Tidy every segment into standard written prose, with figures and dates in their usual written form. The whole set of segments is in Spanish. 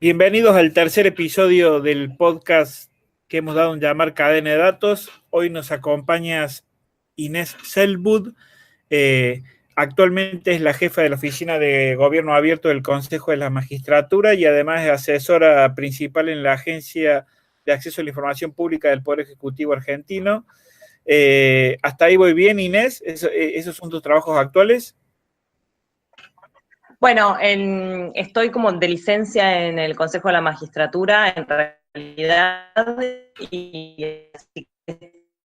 Bienvenidos al tercer episodio del podcast que hemos dado en llamar Cadena de Datos. Hoy nos acompaña Inés Selwood. Actualmente es la jefa de la Oficina de Gobierno Abierto del Consejo de la Magistratura y además es asesora principal en la Agencia de Acceso a la Información Pública del Poder Ejecutivo Argentino. ¿Hasta ahí voy bien, Inés? ¿Esos son tus trabajos actuales? Bueno, estoy como de licencia en el Consejo de la Magistratura, en realidad, y así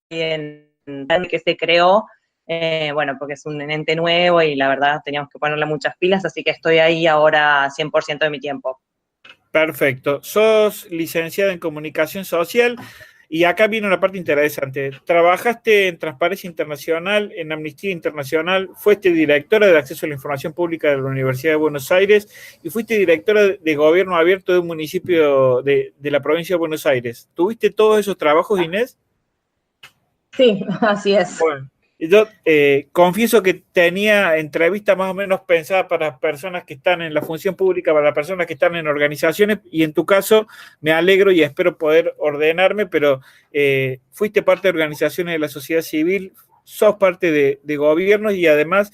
que se creó, bueno, porque es un ente nuevo y la verdad teníamos que ponerle muchas pilas, así que estoy ahí ahora 100% de mi tiempo. Perfecto. Sos licenciada en Comunicación Social y acá viene una parte interesante. Trabajaste en Transparencia Internacional, en Amnistía Internacional, fuiste directora de Acceso a la Información Pública de la Universidad de Buenos Aires y fuiste directora de Gobierno Abierto de un municipio de la provincia de Buenos Aires. ¿Tuviste todos esos trabajos, Inés? Sí, así es. Bueno, yo confieso que tenía entrevistas más o menos pensadas para personas que están en la función pública, para personas que están en organizaciones, y en tu caso me alegro y espero poder ordenarme, pero fuiste parte de organizaciones de la sociedad civil, sos parte de gobiernos y además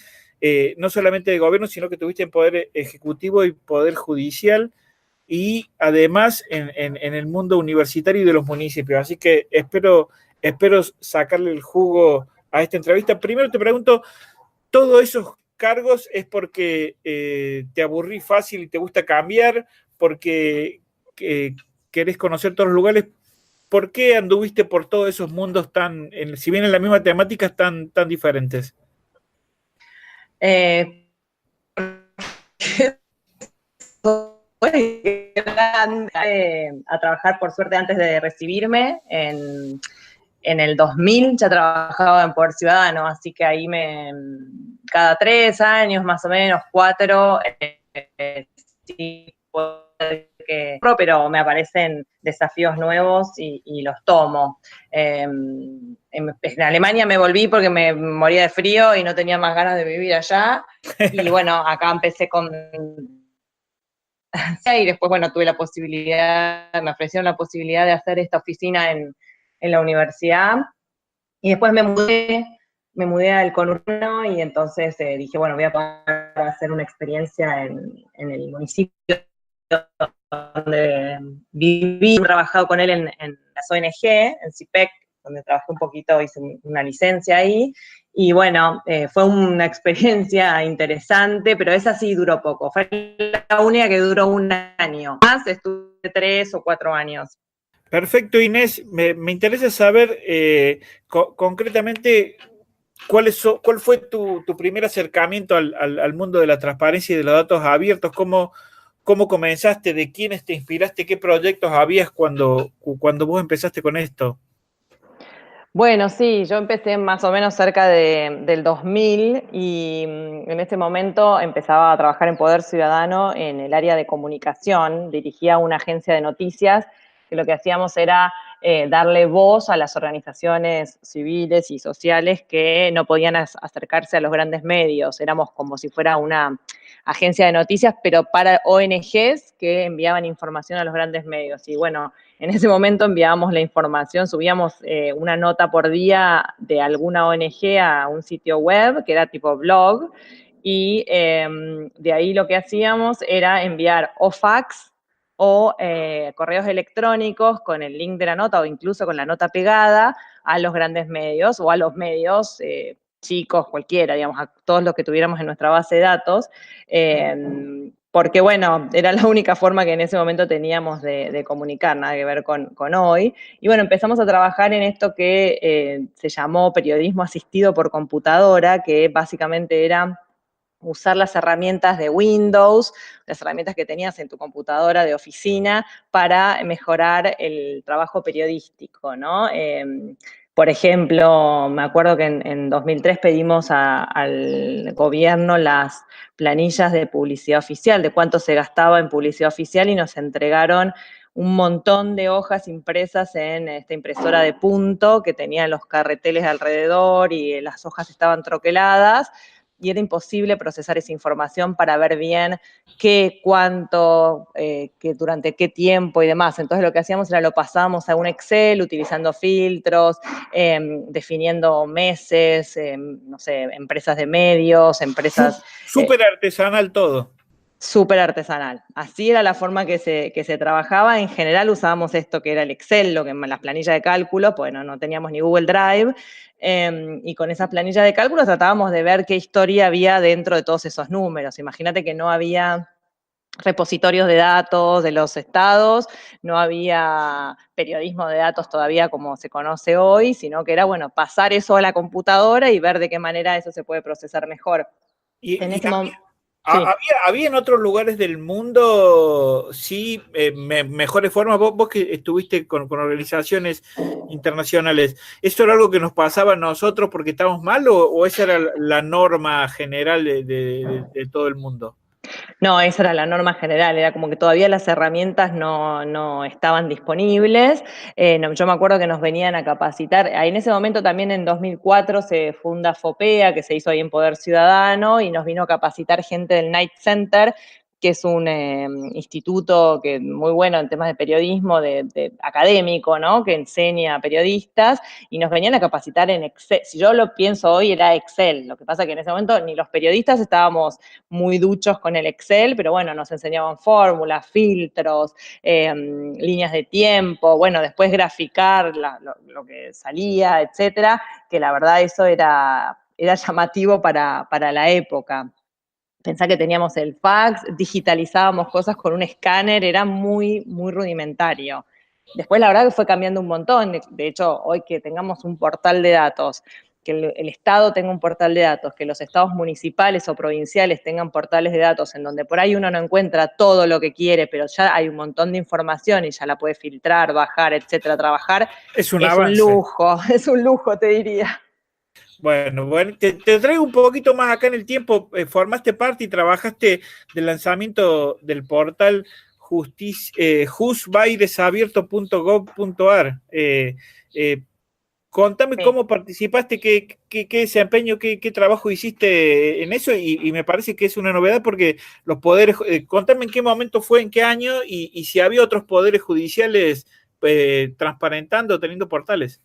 no solamente de gobierno, sino que tuviste en poder ejecutivo y poder judicial y además en el mundo universitario y de los municipios. Así que espero sacarle el jugo a esta entrevista. Primero te pregunto, ¿todos esos cargos es porque te aburrí fácil y te gusta cambiar? ¿Porque querés conocer todos los lugares? ¿Por qué anduviste por todos esos mundos si bien en la misma temática, tan diferentes? A trabajar, por suerte, antes de recibirme, en el 2000 ya trabajaba en Poder Ciudadano, así que ahí cada 3 años, más o menos, 4, sí, pero me aparecen desafíos nuevos y los tomo. En Alemania me volví porque me moría de frío y no tenía más ganas de vivir allá, y bueno, acá empecé con... Y después, bueno, tuve la posibilidad, me ofrecieron la posibilidad de hacer esta oficina en la universidad, y después me mudé al conurbano y entonces dije, bueno, voy a poder hacer una experiencia en el municipio donde viví, he trabajado con él en las ONG, en CIPEC, donde trabajé un poquito, hice una licencia ahí, y bueno, fue una experiencia interesante, pero esa sí duró poco, fue la única que duró 1 año, más estuve 3 o 4 años. Perfecto, Inés. Me interesa saber concretamente cuál fue tu primer acercamiento al mundo de la transparencia y de los datos abiertos. ¿Cómo comenzaste? ¿De quiénes te inspiraste? ¿Qué proyectos habías cuando vos empezaste con esto? Bueno, sí, yo empecé más o menos cerca del 2000 y en ese momento empezaba a trabajar en Poder Ciudadano en el área de comunicación, dirigía una agencia de noticias que lo que hacíamos era darle voz a las organizaciones civiles y sociales que no podían acercarse a los grandes medios. Éramos como si fuera una agencia de noticias, pero para ONGs que enviaban información a los grandes medios. Y bueno, en ese momento enviábamos la información, subíamos una nota por día de alguna ONG a un sitio web, que era tipo blog, y de ahí lo que hacíamos era enviar o fax o correos electrónicos con el link de la nota o incluso con la nota pegada a los grandes medios o a los medios chicos, cualquiera, digamos, a todos los que tuviéramos en nuestra base de datos, porque bueno, era la única forma que en ese momento teníamos de comunicar, nada que ver con hoy. Y bueno, empezamos a trabajar en esto que se llamó periodismo asistido por computadora, que básicamente era usar las herramientas de Windows, las herramientas que tenías en tu computadora de oficina para mejorar el trabajo periodístico, ¿no? Por ejemplo, me acuerdo que en 2003 pedimos al gobierno las planillas de publicidad oficial, de cuánto se gastaba en publicidad oficial, y nos entregaron un montón de hojas impresas en esta impresora de punto que tenía los carreteles alrededor y las hojas estaban troqueladas, y era imposible procesar esa información para ver bien qué, cuánto, qué, durante qué tiempo y demás. Entonces lo que hacíamos era lo pasábamos a un Excel utilizando filtros, definiendo meses, no sé, empresas de medios, empresas... Súper artesanal todo. Súper artesanal. Así era la forma que se trabajaba. En general usábamos esto que era el Excel, lo que las planillas de cálculo, pues no teníamos ni Google Drive, y con esas planillas de cálculo tratábamos de ver qué historia había dentro de todos esos números. Imagínate que no había repositorios de datos de los estados, no había periodismo de datos todavía como se conoce hoy, sino que era, bueno, pasar eso a la computadora y ver de qué manera eso se puede procesar mejor. En Y ese momento, sí. había en otros lugares del mundo, sí, mejores formas. Vos que estuviste con organizaciones internacionales, ¿esto era algo que nos pasaba a nosotros porque estábamos mal o esa era la norma general de todo el mundo? No, esa era la norma general, era como que todavía las herramientas no estaban disponibles. Yo me acuerdo que nos venían a capacitar, en ese momento también en 2004 se funda FOPEA, que se hizo ahí en Poder Ciudadano, y nos vino a capacitar gente del Knight Center, que es un instituto que muy bueno en temas de periodismo, de académico, ¿no? Que enseña a periodistas, y nos venían a capacitar en Excel. Si yo lo pienso hoy, era Excel. Lo que pasa es que en ese momento ni los periodistas estábamos muy duchos con el Excel, pero bueno, nos enseñaban fórmulas, filtros, líneas de tiempo, bueno, después graficar lo que salía, etcétera, que la verdad eso era llamativo para la época. Pensá que teníamos el fax, digitalizábamos cosas con un escáner, era muy, muy rudimentario. Después la verdad que fue cambiando un montón. De hecho, hoy que tengamos un portal de datos, que el Estado tenga un portal de datos, que los estados municipales o provinciales tengan portales de datos en donde por ahí uno no encuentra todo lo que quiere, pero ya hay un montón de información y ya la puede filtrar, bajar, etcétera, trabajar, Es un es un avance. lujo, es un lujo, te diría. Bueno, te traigo un poquito más acá en el tiempo. Formaste parte y trabajaste del lanzamiento del portal justbairesabierto.gov.ar. Contame Sí. cómo participaste, qué desempeño, qué trabajo hiciste en eso, y me parece que es una novedad porque los poderes, contame en qué momento fue, en qué año, y si había otros poderes judiciales transparentando, teniendo portales.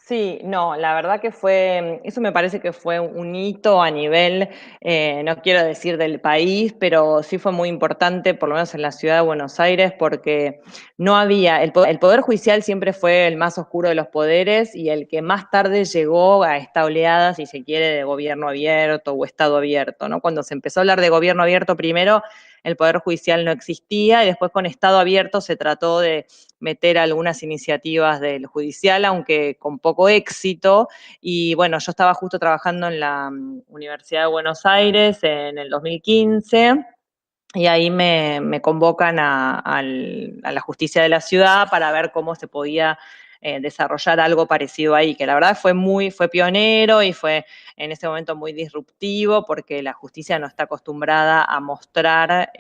Sí, no, la verdad que fue, eso me parece que fue un hito a nivel, no quiero decir del país, pero sí fue muy importante, por lo menos en la ciudad de Buenos Aires, porque no había, el Poder Judicial siempre fue el más oscuro de los poderes y el que más tarde llegó a esta oleada, si se quiere, de gobierno abierto o Estado abierto, ¿no? Cuando se empezó a hablar de gobierno abierto primero, el Poder Judicial no existía y después con Estado abierto se trató de meter algunas iniciativas del judicial, aunque con poco éxito. Y bueno, yo estaba justo trabajando en la Universidad de Buenos Aires en el 2015. Y ahí me convocan a la justicia de la ciudad para ver cómo se podía desarrollar algo parecido ahí, que la verdad fue pionero y fue en ese momento muy disruptivo porque la justicia no está acostumbrada a mostrar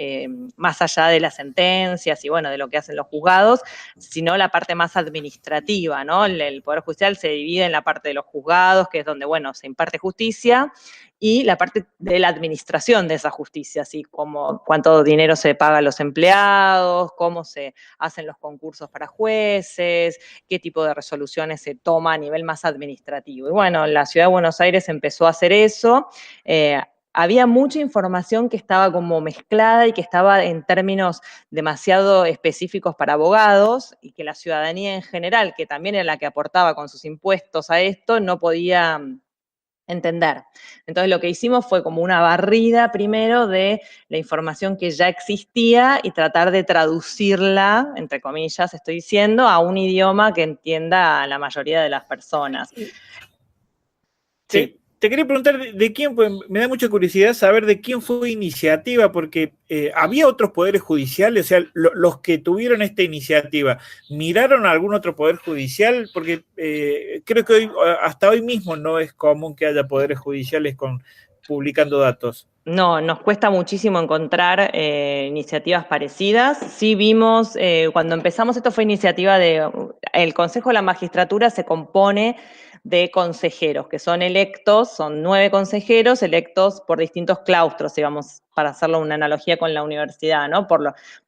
más allá de las sentencias y bueno, de lo que hacen los juzgados, sino la parte más administrativa, ¿no? El Poder Judicial se divide en la parte de los juzgados, que es donde, bueno, se imparte justicia, y la parte de la administración de esa justicia, así como cuánto dinero se paga a los empleados, cómo se hacen los concursos para jueces, qué tipo de resoluciones se toma a nivel más administrativo. Y bueno, la Ciudad de Buenos Aires empezó a hacer eso. Había mucha información que estaba como mezclada y que estaba en términos demasiado específicos para abogados y que la ciudadanía en general, que también era la que aportaba con sus impuestos a esto, no podía entender. Entonces lo que hicimos fue como una barrida primero de la información que ya existía y tratar de traducirla, entre comillas estoy diciendo, a un idioma que entienda a la mayoría de las personas. Sí. Te quería preguntar de quién, pues, me da mucha curiosidad saber de quién fue iniciativa, porque había otros poderes judiciales, o sea, los que tuvieron esta iniciativa, ¿miraron a algún otro poder judicial? Porque creo que hasta hoy mismo no es común que haya poderes judiciales publicando datos. No, nos cuesta muchísimo encontrar iniciativas parecidas. Sí vimos, cuando empezamos, esto fue iniciativa el Consejo de la Magistratura se compone de consejeros, que son electos, son 9 consejeros electos por distintos claustros, digamos, para hacerlo una analogía con la universidad, ¿no?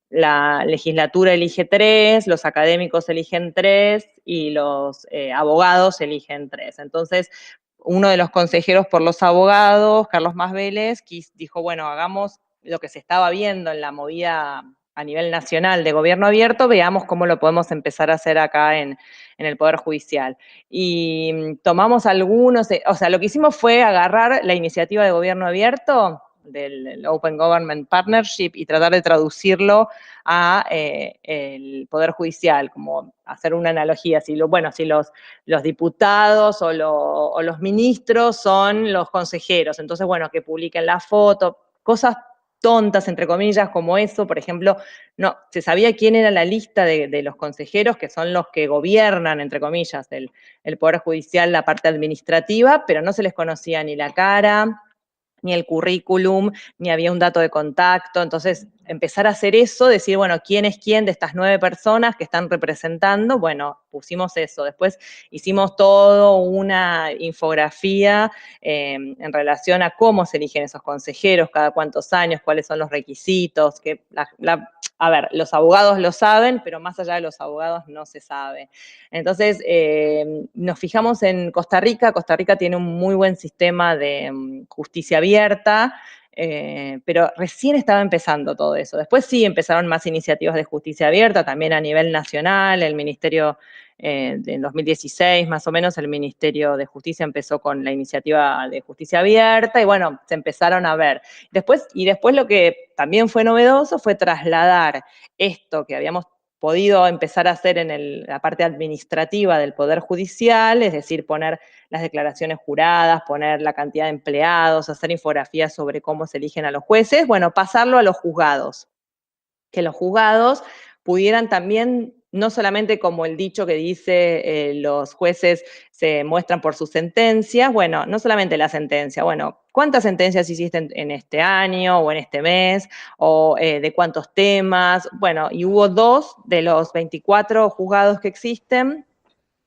La legislatura elige 3, los académicos eligen 3 y los abogados eligen 3. Entonces, uno de los consejeros por los abogados, Carlos Mas Vélez, dijo, bueno, hagamos lo que se estaba viendo en la movida a nivel nacional de gobierno abierto, veamos cómo lo podemos empezar a hacer acá en el Poder Judicial. Y tomamos algunos, o sea, lo que hicimos fue agarrar la iniciativa de gobierno abierto, del Open Government Partnership, y tratar de traducirlo a el Poder Judicial, como hacer una analogía. Si los diputados o los ministros son los consejeros, entonces, bueno, que publiquen la foto, cosas tontas, entre comillas, como eso. Por ejemplo, no, se sabía quién era la lista de los consejeros, que son los que gobiernan, entre comillas, el Poder Judicial, la parte administrativa, pero no se les conocía ni la cara, ni el currículum, ni había un dato de contacto. Entonces, empezar a hacer eso, decir, bueno, ¿quién es quién de estas 9 personas que están representando? Bueno, pusimos eso. Después hicimos todo una infografía en relación a cómo se eligen esos consejeros, cada cuántos años, cuáles son los requisitos, que a ver, los abogados lo saben, pero más allá de los abogados no se sabe. Entonces, nos fijamos en Costa Rica. Costa Rica tiene un muy buen sistema de justicia abierta, pero recién estaba empezando todo eso. Después sí empezaron más iniciativas de justicia abierta, también a nivel nacional. El Ministerio, en 2016 más o menos, el Ministerio de Justicia empezó con la iniciativa de justicia abierta, y bueno, se empezaron a ver. Después lo que también fue novedoso fue trasladar esto que habíamos podido empezar a hacer en la parte administrativa del Poder Judicial, es decir, poner las declaraciones juradas, poner la cantidad de empleados, hacer infografías sobre cómo se eligen a los jueces, bueno, pasarlo a los juzgados, que los juzgados pudieran también, no solamente como el dicho que dice, los jueces se muestran por sus sentencias, bueno, no solamente la sentencia, bueno, ¿cuántas sentencias hiciste en este año o en este mes? O de cuántos temas. Bueno, y hubo 2 de los 24 juzgados que existen,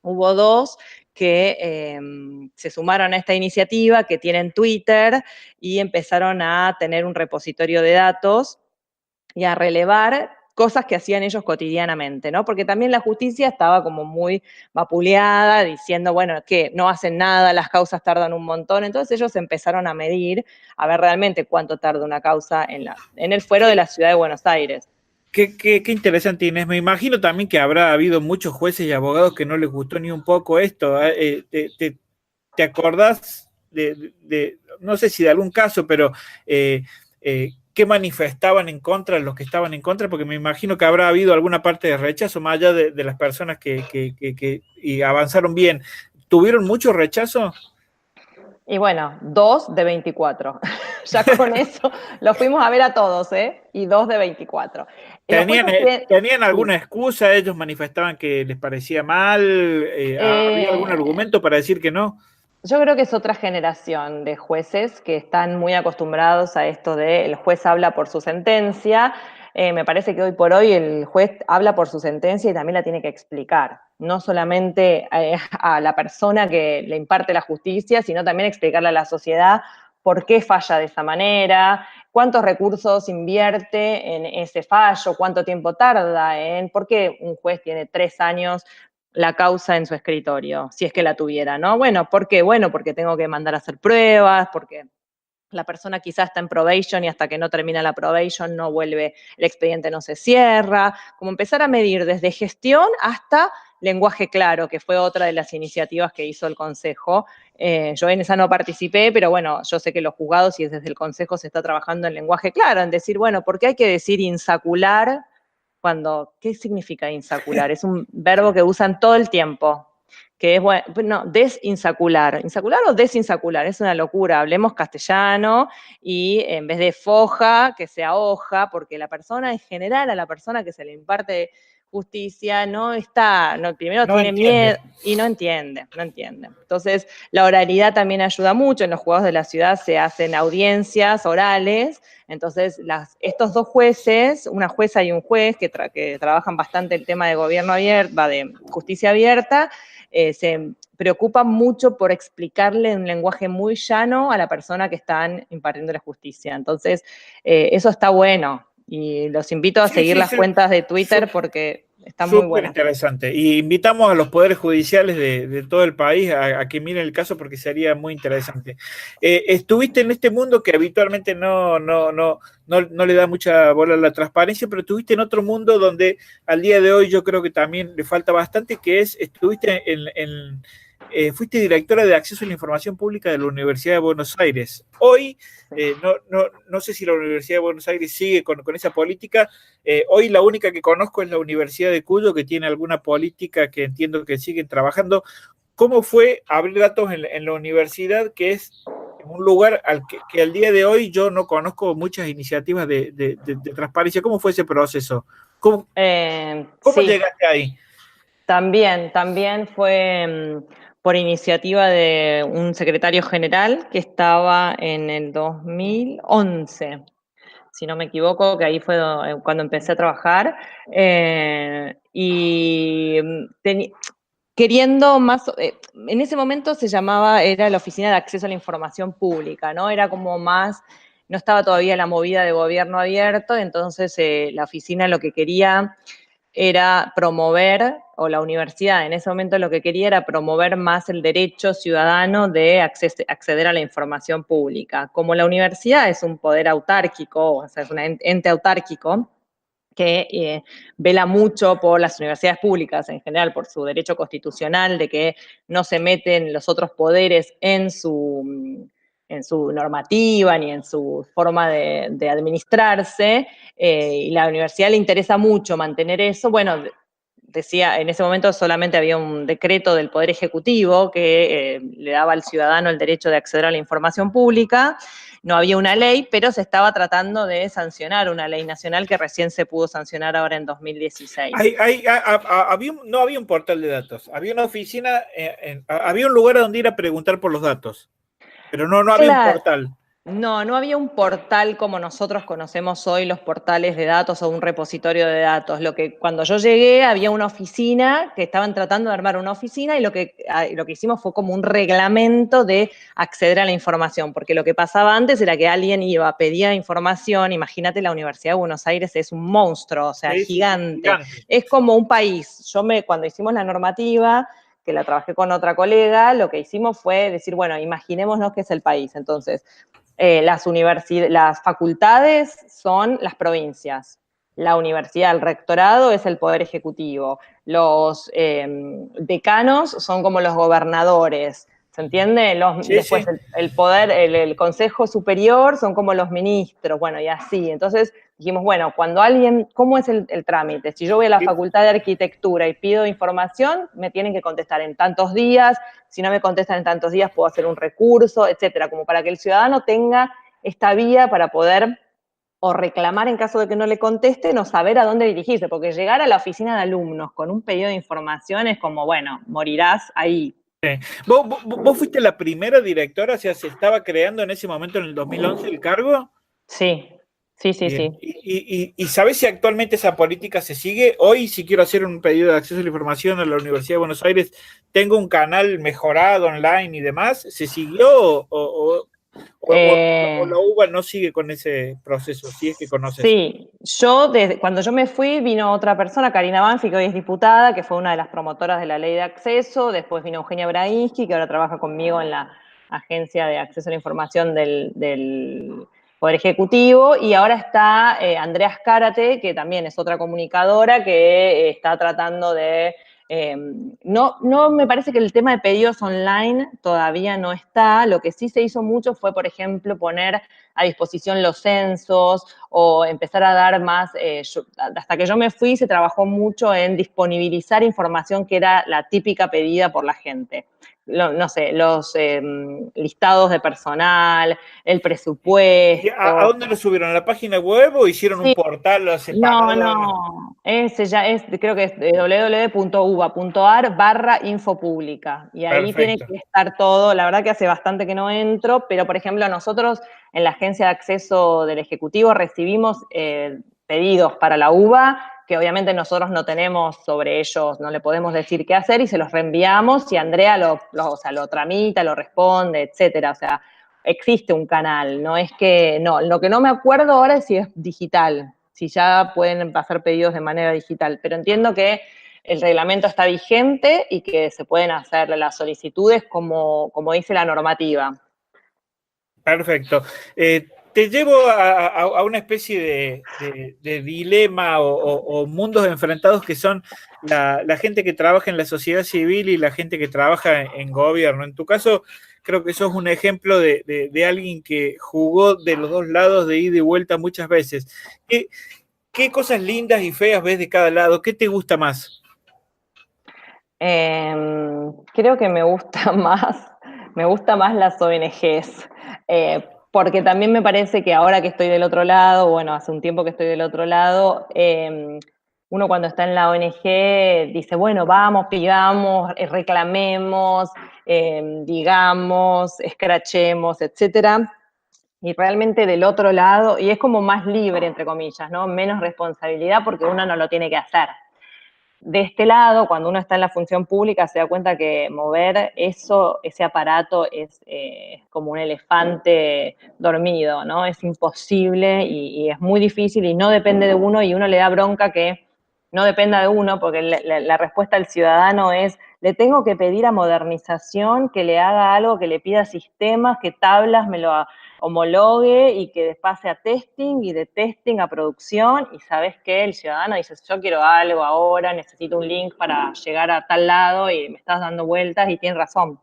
hubo 2 que se sumaron a esta iniciativa, que tienen Twitter, y empezaron a tener un repositorio de datos y a relevar cosas que hacían ellos cotidianamente, ¿no? Porque también la justicia estaba como muy vapuleada, diciendo, bueno, que no hacen nada, las causas tardan un montón. Entonces ellos empezaron a medir, a ver realmente cuánto tarda una causa en el fuero de la ciudad de Buenos Aires. Qué interesante, Inés. Me imagino también que habrá habido muchos jueces y abogados que no les gustó ni un poco esto. ¿Te acordás no sé si de algún caso, pero qué manifestaban en contra, los que estaban en contra? Porque me imagino que habrá habido alguna parte de rechazo, más allá de las personas que y avanzaron bien. ¿Tuvieron mucho rechazo? Y bueno, 2 de 24. Ya con eso los fuimos a ver a todos, ¿eh? Y 2 de 24. ¿Tenían Sí. alguna excusa? ¿Ellos manifestaban que les parecía mal? ¿Había algún argumento para decir que no? Yo creo que es otra generación de jueces que están muy acostumbrados a esto de el juez habla por su sentencia. Me parece que hoy por hoy el juez habla por su sentencia y también la tiene que explicar, no solamente a la persona que le imparte la justicia, sino también explicarle a la sociedad por qué falla de esa manera, cuántos recursos invierte en ese fallo, cuánto tiempo tarda en, por qué un juez tiene 3 años la causa en su escritorio, si es que la tuviera, ¿no? Bueno, ¿por qué? Bueno, porque tengo que mandar a hacer pruebas, porque la persona quizás está en probation y hasta que no termina la probation no vuelve, el expediente no se cierra. Como empezar a medir desde gestión hasta lenguaje claro, que fue otra de las iniciativas que hizo el Consejo. Yo en esa no participé, pero bueno, yo sé que los juzgados y desde el Consejo se está trabajando en lenguaje claro, en decir, bueno, ¿por qué hay que decir insacular? ¿Qué significa insacular? Es un verbo que usan todo el tiempo, que es, bueno, no, desinsacular. ¿Insacular o desinsacular? Es una locura. Hablemos castellano y en vez de foja, que sea hoja, porque la persona en general, a la persona que se le imparte justicia no está, no, primero No tiene entiende. miedo y no entiende. Entonces, la oralidad también ayuda mucho. En los juzgados de la ciudad se hacen audiencias orales. Entonces, estos dos jueces, una jueza y un juez que trabajan bastante el tema de gobierno abierto, de justicia abierta, se preocupan mucho por explicarle en un lenguaje muy llano a la persona que están impartiendo la justicia. Entonces, eso está bueno. Y los invito a Sí, seguir sí, las sí. cuentas de Twitter porque están muy Súper buenas. interesante. Y invitamos a los poderes judiciales de todo el país a que miren el caso porque sería muy interesante. Estuviste en este mundo que habitualmente no le da mucha bola a la transparencia, pero estuviste en otro mundo donde al día de hoy yo creo que también le falta bastante, que es, fuiste directora de acceso a la información pública de la Universidad de Buenos Aires. Hoy, no sé si la Universidad de Buenos Aires sigue con esa política. Hoy la única que conozco es la Universidad de Cuyo, que tiene alguna política que entiendo que siguen trabajando. ¿Cómo fue abrir datos en la universidad, que es un lugar que al día de hoy yo no conozco muchas iniciativas de transparencia? ¿Cómo fue ese proceso? ¿Cómo Sí, llegaste ahí? también fue por iniciativa de un secretario general que estaba en el 2011, si no me equivoco, que ahí fue cuando empecé a trabajar. Y queriendo más, en ese momento era la Oficina de Acceso a la Información Pública, ¿no? Era como más, no estaba todavía la movida de gobierno abierto, entonces la oficina lo que quería era promover, o la universidad en ese momento lo que quería era promover más el derecho ciudadano de acceder a la información pública. Como la universidad es un poder autárquico, o sea, es un ente autárquico, que vela mucho por las universidades públicas en general, por su derecho constitucional de que no se meten los otros poderes en su normativa ni en su forma de administrarse, y la universidad le interesa mucho mantener eso. Bueno, decía, en ese momento solamente había un decreto del Poder Ejecutivo que le daba al ciudadano el derecho de acceder a la información pública. No había una ley, pero se estaba tratando de sancionar una ley nacional que recién se pudo sancionar ahora en 2016. No había un portal de datos, había una oficina, había un lugar a donde ir a preguntar por los datos, pero no había un Claro. portal. No había un portal como nosotros conocemos hoy los portales de datos o un repositorio de datos. Cuando yo llegué había una oficina que estaban tratando de armar una oficina y lo que hicimos fue como un reglamento de acceder a la información, porque lo que pasaba antes era que alguien iba, pedía información. Imagínate, la Universidad de Buenos Aires es un monstruo, o sea, Sí, sí, sí, gigante. gigante. Es como un país. Cuando hicimos la normativa, que la trabajé con otra colega, lo que hicimos fue decir, bueno, imaginémonos que es el país. Entonces, las facultades son las provincias, la universidad, el rectorado es el poder ejecutivo, los decanos son como los gobernadores, ¿se entiende? Sí, Después sí. el poder, el consejo superior son como los ministros, bueno, y así. Entonces dijimos, bueno, ¿cómo es el trámite? Si yo voy a la Facultad de Arquitectura y pido información, me tienen que contestar en tantos días. Si no me contestan en tantos días, puedo hacer un recurso, etcétera, como para que el ciudadano tenga esta vía para poder o reclamar en caso de que no le contesten o saber a dónde dirigirse, porque llegar a la oficina de alumnos con un pedido de información es como, bueno, morirás ahí. ¿Vos fuiste la primera directora? O sea, ¿se estaba creando en ese momento, en el 2011, el cargo? Sí, Bien. sí. ¿Y sabés si actualmente esa política se sigue? Hoy, si quiero hacer un pedido de acceso a la información a la Universidad de Buenos Aires, ¿tengo un canal mejorado online y demás? ¿Se siguió o la UBA no sigue con ese proceso, si es que conoces? Sí, cuando yo me fui, vino otra persona, Karina Banfi, que hoy es diputada, que fue una de las promotoras de la ley de acceso. Después vino Eugenia Brainsky, que ahora trabaja conmigo en la Agencia de Acceso a la Información del Poder Ejecutivo. Y ahora está Andrea Zárate, que también es otra comunicadora que está tratando de... no me parece que el tema de pedidos online todavía no está. Lo que sí se hizo mucho fue, por ejemplo, poner a disposición los censos o empezar a dar más, hasta que yo me fui se trabajó mucho en disponibilizar información que era la típica pedida por la gente. no sé, los listados de personal, el ¿Y a presupuesto. dónde lo subieron? ¿A la página web o hicieron un Sí, portal no, separado? no, ese ya es, creo que es www.uva.ar/infopública y ahí tiene Perfecto. que estar todo. La verdad que hace bastante que no entro, pero por ejemplo nosotros en la Agencia de Acceso del Ejecutivo recibimos pedidos para la UVA que obviamente nosotros no tenemos sobre ellos, no le podemos decir qué hacer y se los reenviamos y Andrea o sea, lo tramita, lo responde, etcétera. O sea, existe un canal, no es que, no, lo que no me acuerdo ahora es si es digital, si ya pueden pasar pedidos de manera digital, pero entiendo que el reglamento está vigente y que se pueden hacer las solicitudes como dice la normativa. Perfecto. Te llevo a una especie de dilema o mundos enfrentados que son la gente que trabaja en la sociedad civil y la gente que trabaja en gobierno. En tu caso, creo que sos un ejemplo de alguien que jugó de los dos lados de ida y vuelta muchas veces. ¿Qué cosas lindas y feas ves de cada lado? ¿Qué te gusta más? Creo que me gusta más las ONGs, porque también me parece que ahora que estoy del otro lado, bueno, hace un tiempo que estoy del otro lado, uno cuando está en la ONG dice, bueno, vamos, pidamos, reclamemos, digamos, escrachemos, etcétera. Y realmente del otro lado, y es como más libre, entre comillas, ¿no? Menos responsabilidad porque uno no lo tiene que hacer. De este lado, cuando uno está en la función pública, se da cuenta que mover eso, ese aparato es como un elefante dormido, ¿no? Es imposible y es muy difícil y no depende de uno y uno le da bronca que no dependa de uno, porque la respuesta del ciudadano es, le tengo que pedir a modernización que le haga algo, que le pida sistemas, que tablas me lo homologue y que pase a testing y de testing a producción y sabes que el ciudadano dice, yo quiero algo ahora, necesito un link para llegar a tal lado y me estás dando vueltas y tienes razón.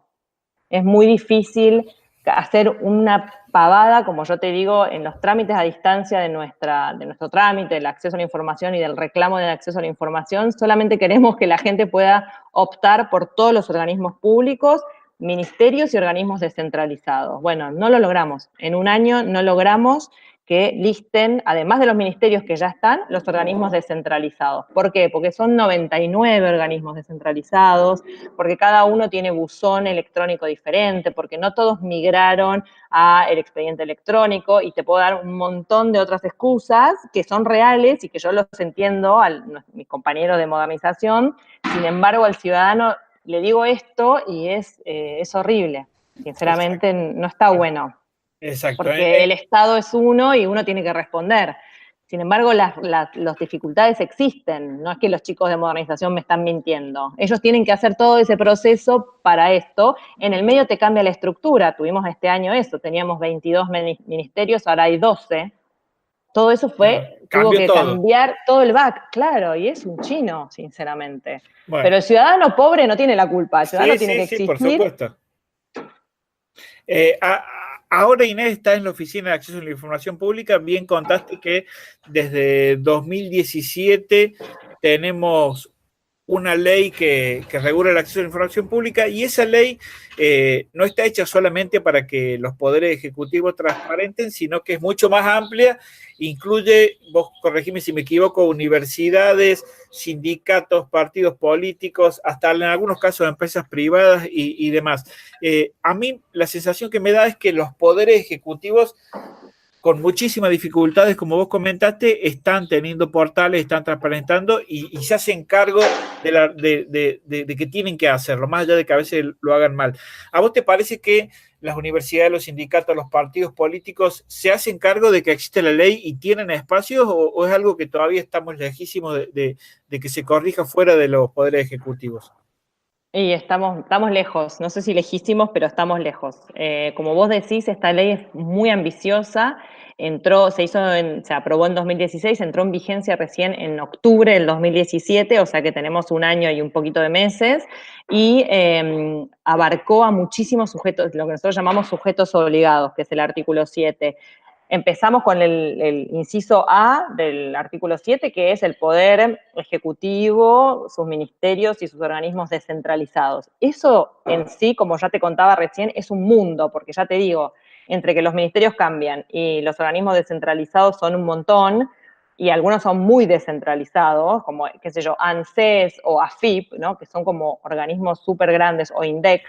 Es muy difícil hacer una pavada, como yo te digo, en los trámites a distancia de nuestro trámite, el acceso a la información y del reclamo del acceso a la información. Solamente queremos que la gente pueda optar por todos los organismos públicos, ministerios y organismos descentralizados. Bueno, no lo logramos. En un año no logramos que listen, además de los ministerios que ya están, los organismos descentralizados. ¿Por qué? Porque son 99 organismos descentralizados, porque cada uno tiene buzón electrónico diferente, porque no todos migraron al expediente electrónico y te puedo dar un montón de otras excusas que son reales y que yo los entiendo a mis compañeros de modernización. Sin embargo, al ciudadano le digo esto y es horrible. Sinceramente, Exacto. no está bueno Exacto. porque el Estado es uno y uno tiene que responder. Sin embargo, las dificultades existen, no es que los chicos de modernización me están mintiendo. Ellos tienen que hacer todo ese proceso para esto. En el medio te cambia la estructura. Tuvimos este año eso, teníamos 22 ministerios, ahora hay 12. Todo eso tuvo Cambió que todo. cambiar todo el back, claro, y es un chino, sinceramente. Bueno, Pero el ciudadano pobre no tiene la culpa, el ciudadano sí, tiene sí, que sí, por exigir. supuesto. Ahora Inés está en la Oficina de Acceso a la Información Pública. Bien contaste que desde 2017 tenemos una ley que regula el acceso a la información pública y esa ley no está hecha solamente para que los poderes ejecutivos transparenten, sino que es mucho más amplia, incluye, vos corregime si me equivoco, universidades, sindicatos, partidos políticos, hasta en algunos casos empresas privadas y demás. A mí la sensación que me da es que los poderes ejecutivos con muchísimas dificultades, como vos comentaste, están teniendo portales, están transparentando y se hacen cargo de que tienen que hacerlo, más allá de que a veces lo hagan mal. ¿A vos te parece que las universidades, los sindicatos, los partidos políticos se hacen cargo de que existe la ley y tienen espacios o es algo que todavía estamos lejísimos de que se corrija fuera de los poderes ejecutivos? Y estamos lejos, no sé si lejísimos, pero estamos lejos. Como vos decís, esta ley es muy ambiciosa, se aprobó en 2016, entró en vigencia recién en octubre del 2017, o sea que tenemos un año y un poquito de meses, y abarcó a muchísimos sujetos, lo que nosotros llamamos sujetos obligados, que es el artículo 7. empezamos con el inciso A del artículo 7, que es el poder ejecutivo, sus ministerios y sus organismos descentralizados. Eso en sí, como ya te contaba recién, es un mundo, porque ya te digo, entre que los ministerios cambian y los organismos descentralizados son un montón, y algunos son muy descentralizados, como, qué sé yo, ANSES o AFIP, ¿no? Que son como organismos súper grandes, o INDEC.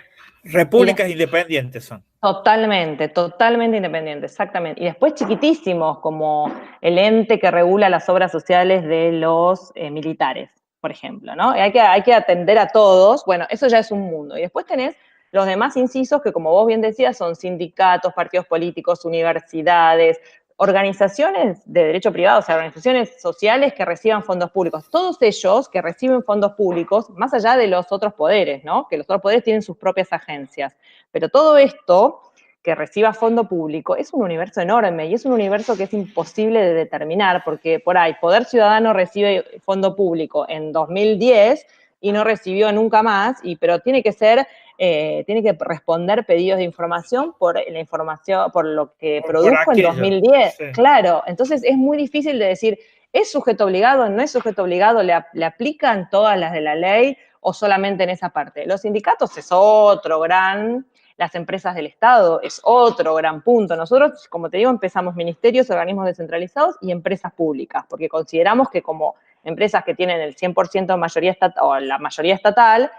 Repúblicas independientes son. Totalmente, totalmente independientes, exactamente. Y después chiquitísimos, como el ente que regula las obras sociales de los militares, por ejemplo, ¿no? Hay que atender a todos, bueno, eso ya es un mundo. Y después tenés los demás incisos que, como vos bien decías, son sindicatos, partidos políticos, universidades, organizaciones de derecho privado, o sea, organizaciones sociales que reciban fondos públicos. Todos ellos que reciben fondos públicos, más allá de los otros poderes, ¿no? Que los otros poderes tienen sus propias agencias. Pero todo esto que reciba fondo público es un universo enorme y es un universo que es imposible de determinar, porque por ahí Poder Ciudadano recibe fondo público en 2010 y no recibió nunca más, pero tiene que ser, tiene que responder pedidos de información por la información, por lo que Por produjo en aquello. 2010. Sí. Claro, entonces es muy difícil de decir, ¿es sujeto obligado? ¿No es sujeto obligado? ¿Le aplican todas las de la ley o solamente en esa parte? Los sindicatos es otro gran... Las empresas del Estado es otro gran punto. Nosotros, como te digo, empezamos ministerios, organismos descentralizados y empresas públicas, porque consideramos que como empresas que tienen el 100% de mayoría estatal, o la mayoría estatal,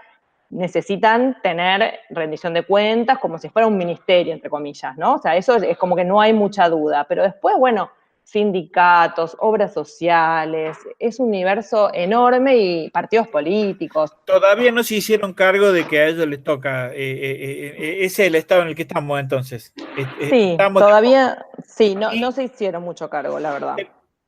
necesitan tener rendición de cuentas como si fuera un ministerio, entre comillas, ¿no? O sea, eso es como que no hay mucha duda. Pero después, bueno, sindicatos, obras sociales, es un universo enorme y partidos políticos. Todavía no se hicieron cargo de que a ellos les toca. Ese es el estado en el que estamos entonces. Sí, Estamos todavía, sí, no y se hicieron mucho cargo, la verdad.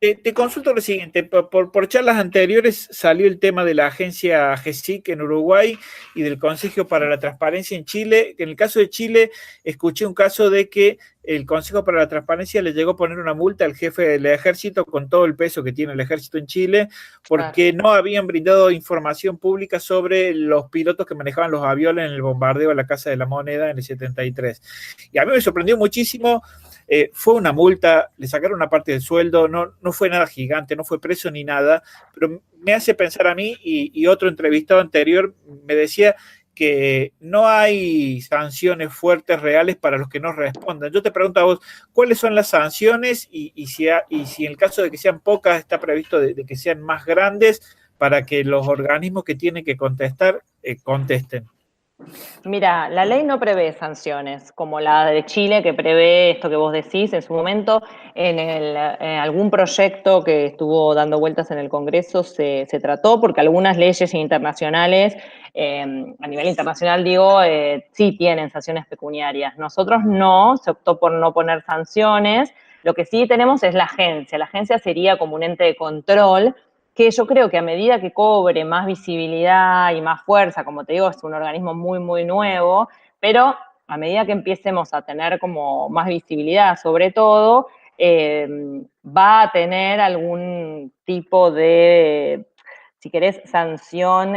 te consulto lo siguiente, por charlas anteriores salió el tema de la agencia GESIC en Uruguay y del Consejo para la Transparencia en Chile. En el caso de Chile, escuché un caso de que el Consejo para la Transparencia le llegó a poner una multa al jefe del ejército con todo el peso que tiene el ejército en Chile, porque no habían brindado información pública sobre los pilotos que manejaban los aviones en el bombardeo a la Casa de la Moneda en el 73. Y a mí me sorprendió muchísimo. Fue una multa, le sacaron una parte del sueldo, no fue nada gigante, no fue preso ni nada, pero me hace pensar a mí, y otro entrevistado anterior me decía que no hay sanciones fuertes reales para los que no respondan. Yo te pregunto a vos, ¿cuáles son las sanciones y si en el caso de que sean pocas está previsto de que sean más grandes para que los organismos que tienen que contestar contesten? Mira, la ley no prevé sanciones, como la de Chile, que prevé esto que vos decís. En su momento, en algún proyecto que estuvo dando vueltas en el Congreso se trató, porque algunas leyes internacionales, a nivel internacional digo, sí tienen sanciones pecuniarias. Nosotros no, se optó por no poner sanciones. Lo que sí tenemos es la agencia. La agencia sería como un ente de control que yo creo que a medida que cobre más visibilidad y más fuerza, como te digo, es un organismo muy, muy nuevo, pero a medida que empecemos a tener como más visibilidad, sobre todo, va a tener algún tipo de, si querés, sanción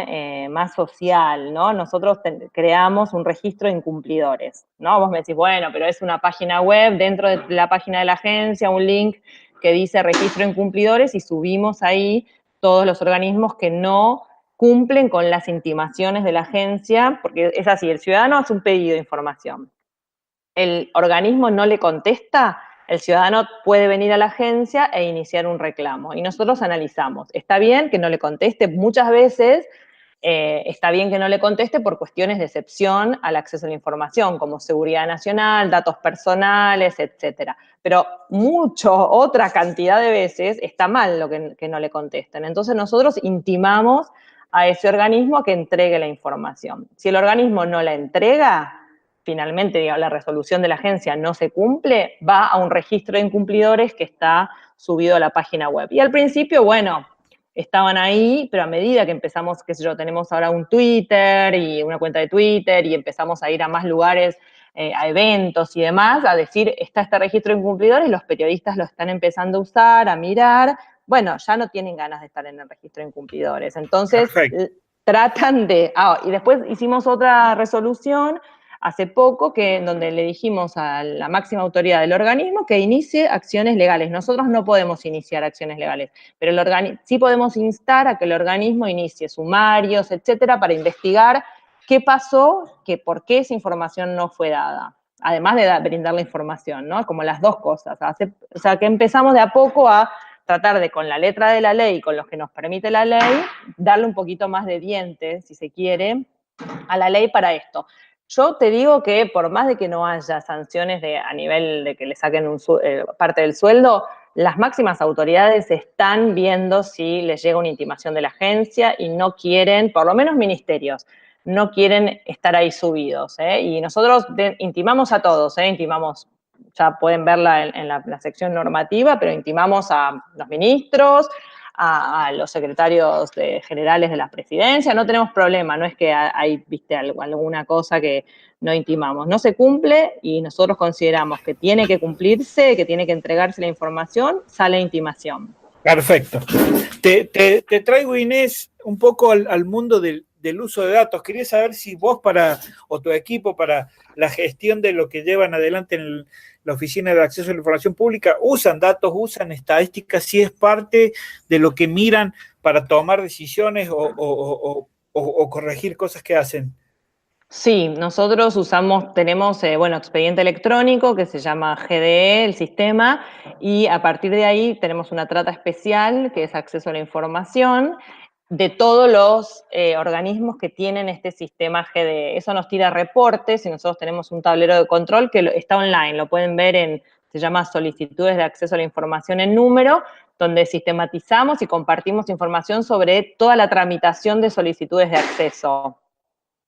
más social, ¿no? Nosotros creamos un registro de incumplidores, ¿no? Vos me decís, bueno, pero es una página web, dentro de la página de la agencia, un link que dice registro de incumplidores y subimos ahí todos los organismos que no cumplen con las intimaciones de la agencia, porque es así, el ciudadano hace un pedido de información, el organismo no le contesta, el ciudadano puede venir a la agencia e iniciar un reclamo. Y nosotros analizamos, está bien que no le conteste, muchas veces está bien que no le conteste por cuestiones de excepción al acceso a la información, como seguridad nacional, datos personales, etcétera. Pero otra cantidad de veces está mal lo que no le contesten. Entonces nosotros intimamos a ese organismo a que entregue la información. Si el organismo no la entrega, finalmente digamos, la resolución de la agencia no se cumple, va a un registro de incumplidores que está subido a la página web. Y al principio, bueno, estaban ahí, pero a medida que empezamos, qué sé yo, tenemos ahora un Twitter y una cuenta de Twitter y empezamos a ir a más lugares, a eventos y demás, a decir, está este registro de incumplidores, los periodistas lo están empezando a usar, a mirar, bueno, ya no tienen ganas de estar en el registro de incumplidores. Entonces, Perfecto. tratan de... y después hicimos otra resolución hace poco, en donde le dijimos a la máxima autoridad del organismo que inicie acciones legales. Nosotros no podemos iniciar acciones legales, pero sí podemos instar a que el organismo inicie sumarios, etcétera, para investigar qué pasó, por qué esa información no fue dada. Además de brindar la información, ¿no? Como las dos cosas. O sea, que empezamos de a poco a tratar de, con la letra de la ley, con lo que nos permite la ley, darle un poquito más de dientes, si se quiere, a la ley para esto. Yo te digo que por más de que no haya sanciones a nivel de que le saquen parte del sueldo, las máximas autoridades están viendo si les llega una intimación de la agencia y no quieren, por lo menos ministerios, no quieren estar ahí subidos. Y nosotros intimamos a todos, intimamos, ya pueden verla en la sección normativa, pero intimamos a los ministros, a los secretarios generales de la presidencia, no tenemos problema, no es que hay, viste, alguna cosa que no intimamos. No se cumple y nosotros consideramos que tiene que cumplirse, que tiene que entregarse la información, sale intimación. Perfecto. Te traigo, Inés, un poco al mundo del uso de datos. Quería saber si vos o tu equipo para la gestión de lo que llevan adelante en la Oficina de Acceso a la Información Pública, usan datos, usan estadísticas, si es parte de lo que miran para tomar decisiones o corregir cosas que hacen. Sí, nosotros tenemos, expediente electrónico que se llama GDE, el sistema, y a partir de ahí tenemos una trata especial que es acceso a la información de todos los organismos que tienen este sistema GDE. Eso nos tira reportes y nosotros tenemos un tablero de control que está online, lo pueden ver se llama solicitudes de acceso a la información en número, donde sistematizamos y compartimos información sobre toda la tramitación de solicitudes de acceso.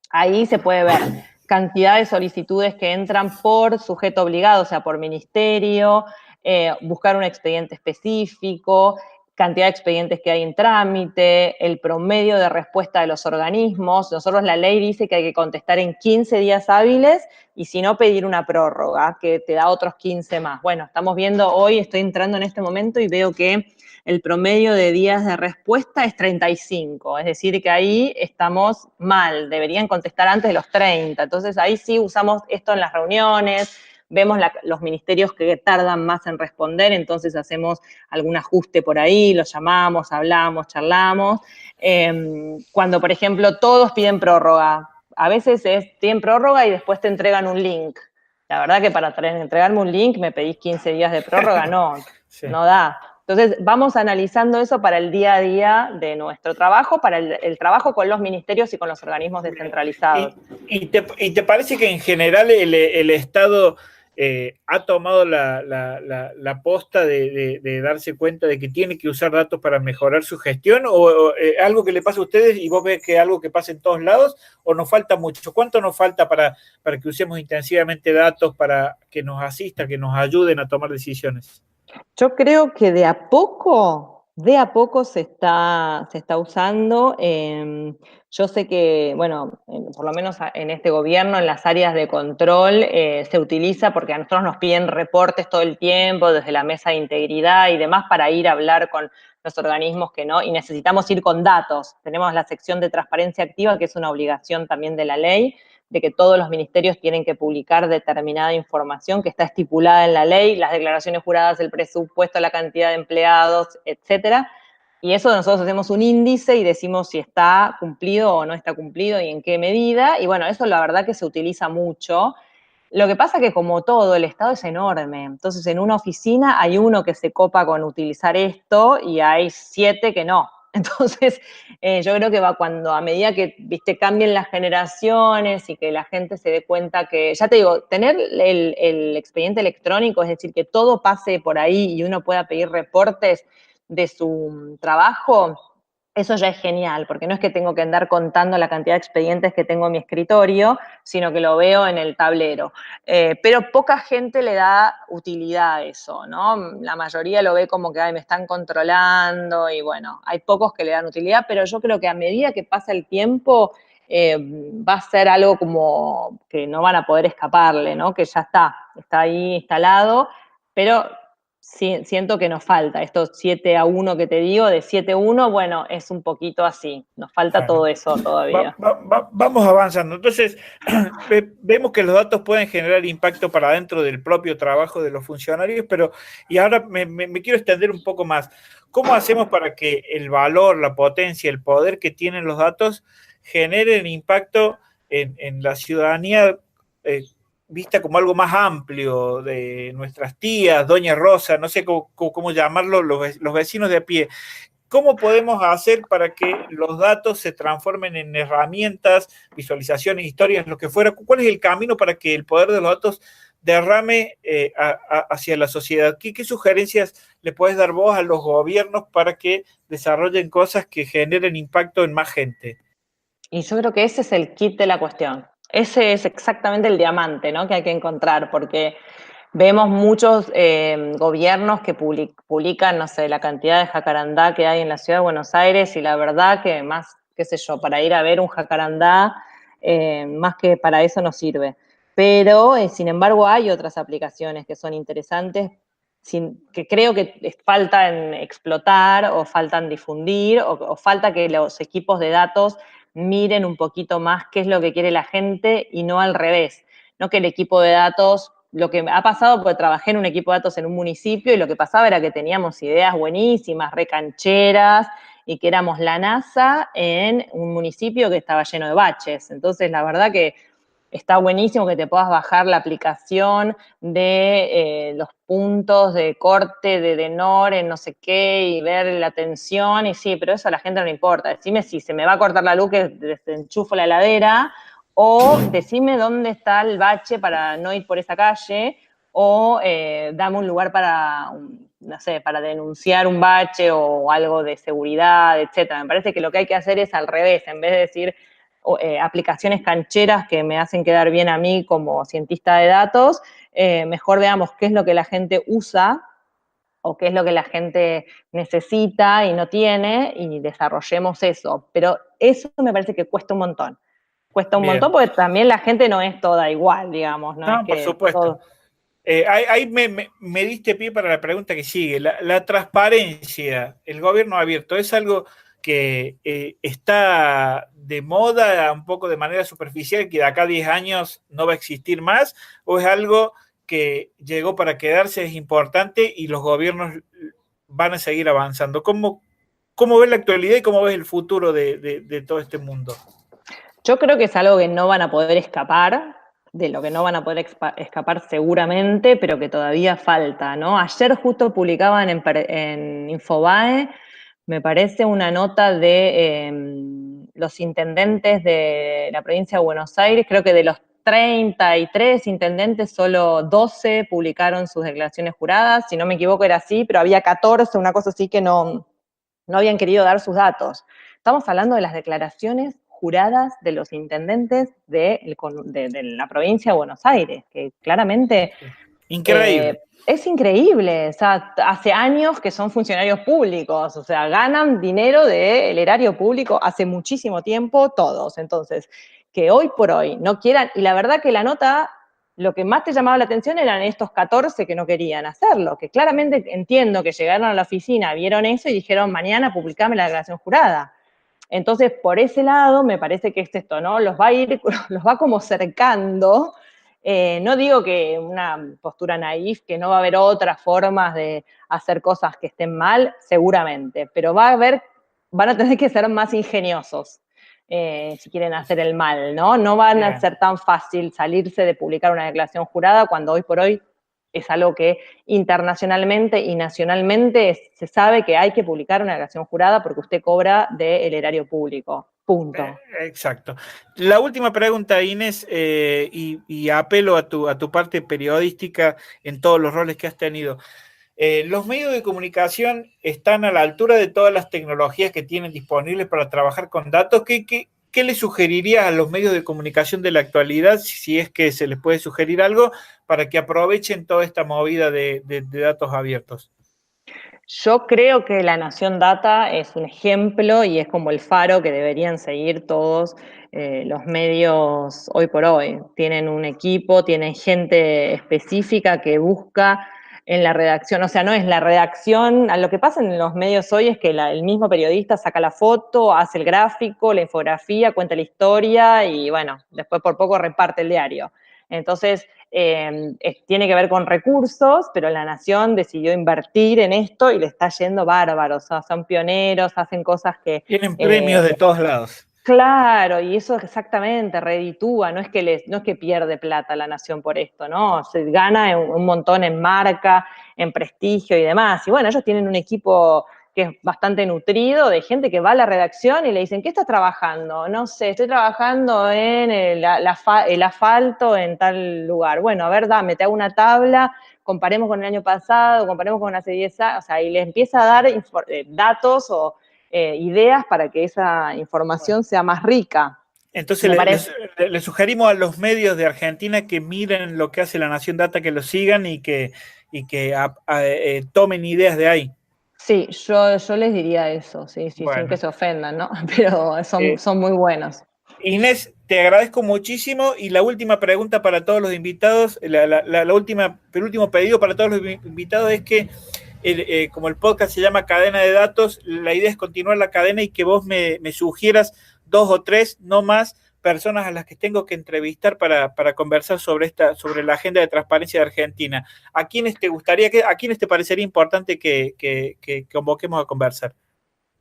Ahí se puede ver cantidad de solicitudes que entran por sujeto obligado, o sea, por ministerio, buscar un expediente específico, cantidad de expedientes que hay en trámite, el promedio de respuesta de los organismos. Nosotros la ley dice que hay que contestar en 15 días hábiles y si no pedir una prórroga que te da otros 15 más. Bueno, estamos viendo hoy, estoy entrando en este momento y veo que el promedio de días de respuesta es 35, es decir, que ahí estamos mal, deberían contestar antes de los 30. Entonces ahí sí usamos esto en las reuniones, vemos los ministerios que tardan más en responder, entonces hacemos algún ajuste por ahí, los llamamos, hablamos, charlamos. Cuando, por ejemplo, todos piden prórroga, a veces piden prórroga y después te entregan un link. La verdad que para entregarme un link me pedís 15 días de prórroga, no, sí. No da. Entonces, vamos analizando eso para el día a día de nuestro trabajo, para el trabajo con los ministerios y con los organismos descentralizados. ¿Y te parece que en general el Estado ha tomado la posta de darse cuenta de que tiene que usar datos para mejorar su gestión? ¿O algo que le pasa a ustedes y vos ves que es algo que pasa en todos lados? ¿O nos falta mucho? ¿Cuánto nos falta para que usemos intensivamente datos para que nos asistan, que nos ayuden a tomar decisiones? Yo creo que de a poco se está usando. Yo sé que, bueno, por lo menos en este gobierno, en las áreas de control, se utiliza porque a nosotros nos piden reportes todo el tiempo, desde la mesa de integridad y demás, para ir a hablar con los organismos que no, y necesitamos ir con datos. Tenemos la sección de transparencia activa, que es una obligación también de la ley, de que todos los ministerios tienen que publicar determinada información que está estipulada en la ley, las declaraciones juradas, el presupuesto, la cantidad de empleados, etcétera. Y eso nosotros hacemos un índice y decimos si está cumplido o no está cumplido y en qué medida. Y bueno, eso la verdad que se utiliza mucho. Lo que pasa que como todo, el Estado es enorme. Entonces, en una oficina hay uno que se copa con utilizar esto y hay 7 que no. Entonces, yo creo que va cuando, a medida que, viste, cambien las generaciones y que la gente se dé cuenta que, ya te digo, tener el expediente electrónico, es decir, que todo pase por ahí y uno pueda pedir reportes de su trabajo, eso ya es genial, porque no es que tengo que andar contando la cantidad de expedientes que tengo en mi escritorio, sino que lo veo en el tablero. Pero poca gente le da utilidad a eso, ¿no? La mayoría lo ve como que ay, me están controlando y bueno, hay pocos que le dan utilidad, pero yo creo que a medida que pasa el tiempo va a ser algo como que no van a poder escaparle, ¿no? Que ya está ahí instalado, pero siento que nos falta. Estos 7-1 que te digo, de 7-1, bueno, es un poquito así. Nos falta todo Bueno, eso todavía. vamos avanzando. Entonces, vemos que los datos pueden generar impacto para dentro del propio trabajo de los funcionarios, pero, y ahora me quiero extender un poco más. ¿Cómo hacemos para que el valor, la potencia, el poder que tienen los datos generen impacto en la ciudadanía eh, vista como algo más amplio de nuestras tías, Doña Rosa, no sé cómo llamarlo, los vecinos de a pie? ¿Cómo podemos hacer para que los datos se transformen en herramientas, visualizaciones, historias, lo que fuera? ¿Cuál es el camino para que el poder de los datos derrame hacia la sociedad? ¿Qué sugerencias le puedes dar vos a los gobiernos para que desarrollen cosas que generen impacto en más gente? Y yo creo que ese es el kit de la cuestión. Ese es exactamente el diamante, ¿no? Que hay que encontrar, porque vemos muchos gobiernos que publican, no sé, la cantidad de jacarandá que hay en la ciudad de Buenos Aires y la verdad que más, qué sé yo, para ir a ver un jacarandá, más que para eso no sirve. Pero, sin embargo, hay otras aplicaciones que son interesantes, que creo que faltan explotar o faltan difundir o falta que los equipos de datos miren un poquito más qué es lo que quiere la gente y no al revés. No que el equipo de datos, lo que ha pasado, porque trabajé en un equipo de datos en un municipio y lo que pasaba era que teníamos ideas buenísimas, recancheras, y que éramos la NASA en un municipio que estaba lleno de baches. Entonces, la verdad que está buenísimo que te puedas bajar la aplicación de los puntos de corte de Denor en no sé qué y ver la tensión, y sí, pero eso a la gente no le importa. Decime si se me va a cortar la luz que desenchufo la heladera, o decime dónde está el bache para no ir por esa calle, o dame un lugar para, no sé, para denunciar un bache o algo de seguridad, etcétera. Me parece que lo que hay que hacer es al revés, en vez de decir aplicaciones cancheras que me hacen quedar bien a mí como cientista de datos, mejor veamos qué es lo que la gente usa o qué es lo que la gente necesita y no tiene y desarrollemos eso. Pero eso me parece que cuesta un montón. Cuesta un montón Bien. porque también la gente no es toda igual, digamos, no es No, por que supuesto. todo... Ahí me diste pie para la pregunta que sigue. La transparencia, el gobierno abierto, ¿es algo que está de moda un poco de manera superficial, que de acá a 10 años no va a existir más? ¿O es algo que llegó para quedarse, es importante y los gobiernos van a seguir avanzando? ¿Cómo ves la actualidad y cómo ves el futuro de todo este mundo? Yo creo que es algo que no van a poder escapar, de lo que no van a poder escapar seguramente, pero que todavía falta, ¿no? Ayer justo publicaban en Infobae, me parece, una nota de los intendentes de la provincia de Buenos Aires. Creo que de los 33 intendentes, solo 12 publicaron sus declaraciones juradas. Si no me equivoco era así, pero había 14, una cosa así, que no habían querido dar sus datos. Estamos hablando de las declaraciones juradas de los intendentes de la provincia de Buenos Aires, que claramente Increíble. es increíble. O sea, hace años que son funcionarios públicos, o sea, ganan dinero del erario público hace muchísimo tiempo todos. Entonces, que hoy por hoy no quieran, y la verdad que la nota, lo que más te llamaba la atención eran estos 14 que no querían hacerlo, que claramente entiendo que llegaron a la oficina, vieron eso y dijeron, mañana publicame la declaración jurada. Entonces, por ese lado, me parece que es esto, ¿no? Los va a ir, los va como cercando. No digo que una postura naif, que no va a haber otras formas de hacer cosas que estén mal, seguramente, pero van a tener que ser más ingeniosos si quieren hacer el mal, ¿no? No van a Bien. ser tan fácil salirse de publicar una declaración jurada cuando hoy por hoy es algo que internacionalmente y nacionalmente se sabe que hay que publicar una declaración jurada porque usted cobra del erario público. Punto. Exacto. La última pregunta, Inés, y apelo a tu parte periodística en todos los roles que has tenido. ¿Los medios de comunicación están a la altura de todas las tecnologías que tienen disponibles para trabajar con datos? ¿Qué le sugerirías a los medios de comunicación de la actualidad, si es que se les puede sugerir algo, para que aprovechen toda esta movida de datos abiertos? Yo creo que La Nación Data es un ejemplo y es como el faro que deberían seguir todos los medios hoy por hoy. Tienen un equipo, tienen gente específica que busca en la redacción, o sea, no es la redacción, a lo que pasa en los medios hoy es que el mismo periodista saca la foto, hace el gráfico, la infografía, cuenta la historia y bueno, después por poco reparte el diario. Entonces, tiene que ver con recursos, pero La Nación decidió invertir en esto y le está yendo bárbaro, o sea, son pioneros, hacen cosas que... Tienen premios de todos lados. Claro, y eso exactamente reditúa, no es que pierde plata La Nación por esto, ¿no? Se gana un montón en marca, en prestigio y demás. Y bueno, ellos tienen un equipo que es bastante nutrido, de gente que va a la redacción y le dicen, ¿qué estás trabajando? No sé, estoy trabajando en el asfalto en tal lugar. Bueno, a ver, dame, te hago una tabla, comparemos con el año pasado, comparemos con hace 10 años, o sea, y le empieza a dar datos o ideas para que esa información sea más rica. Entonces Me parece. le sugerimos a los medios de Argentina que miren lo que hace La Nación Data, que lo sigan y que tomen ideas de ahí. Sí, yo les diría eso, sí, sí, sin que Bueno, se ofendan, ¿no? Pero son muy buenos. Inés, te agradezco muchísimo y la última pregunta para todos los invitados, el último pedido para todos los invitados es que como el podcast se llama Cadena de Datos, la idea es continuar la cadena y que vos me sugieras 2 o 3, no más, personas a las que tengo que entrevistar para conversar sobre la agenda de transparencia de Argentina. ¿A quiénes te gustaría a quiénes te parecería importante que convoquemos a conversar?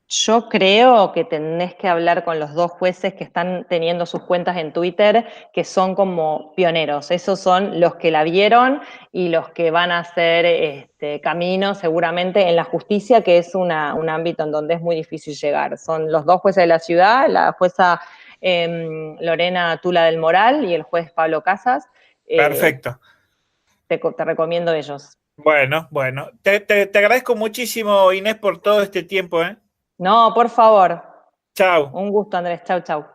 Yo creo que tenés que hablar con los dos jueces que están teniendo sus cuentas en Twitter, que son como pioneros. Esos son los que la vieron y los que van a hacer camino seguramente en la justicia, que es un ámbito en donde es muy difícil llegar. Son los dos jueces de la ciudad, la jueza Lorena Tula del Moral y el juez Pablo Casas. Perfecto. Te recomiendo ellos. Bueno, bueno. Te agradezco muchísimo, Inés, por todo este tiempo, ¿eh? No, por favor. Chao. Un gusto, Andrés. Chau, chau.